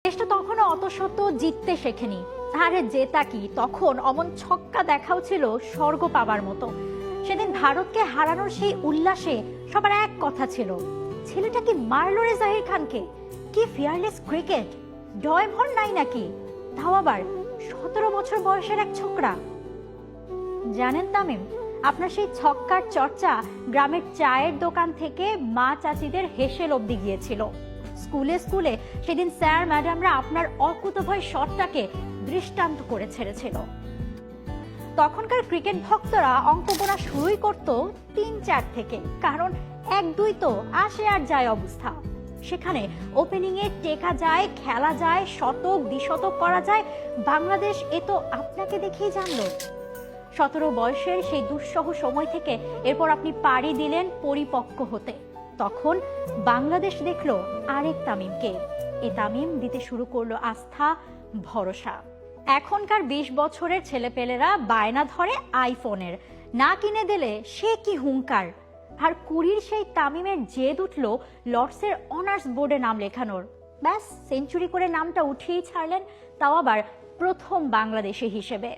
দেশটা তখনও অত শত জিততে শেখেনি। আরে জেতা কি, তখন অমন ছক্কা দেখাও ছিল স্বর্গ পাবার মতো। সেদিন ভারতকে হারানোর সেই উল্লাসে সবার এক কথা ছিল, ছেলেটা কি মারলো রে জাহির খানকে, কি ফিয়ারলেস ক্রিকেট, ডয় ভর নাই নাকি, তাও আবার 17 বছর বয়সের এক ছোকরা। জানেন তামিম, আপনার সেই ছক্কার চর্চা গ্রামের চায়ের দোকান থেকে মা চাচিদের হেসেল অব্দি গিয়েছিল। স্কুলে স্কুলে সেদিন স্যার ম্যাডামরা আপনার অকুতোভয় শটটাকে দৃষ্টান্ত করে ছেড়েছিল। তখনকার ক্রিকেট ভক্তরা অঙ্ক গোনা শুরুই করত 3-4 থেকে, কারণ 1-2 তো আসে আর যায় অবস্থা। সেখানে ওপেনিং এ টেকা যায়, খেলা যায়, শতক দ্বিশতক করা যায়। বাংলাদেশ এ তো আপনাকে দেখেই জানলো। 17 বয়সের সেই দুঃসহ সময় থেকে এরপর আপনি পাড়ি দিলেন পরিপক্ক হতে। তখন বাংলাদেশ দেখলো আরেক তামিমকে। এ তামিম দিতে শুরু করলো আস্থা, ভরসা। এখনকার 20 বছরের ছেলেপেলেরা বায়না ধরে আইফোনের, না কিনে দিলে সে কি হুঙ্কার। আর 20 সেই তামিমের জেদ উঠলো লর্ডসের অনার্স বোর্ডে নাম লেখানোর। ব্যাস, সেঞ্চুরি করে নামটা উঠিয়েই ছাড়লেন, তাও আবার প্রথম বাংলাদেশি হিসেবে।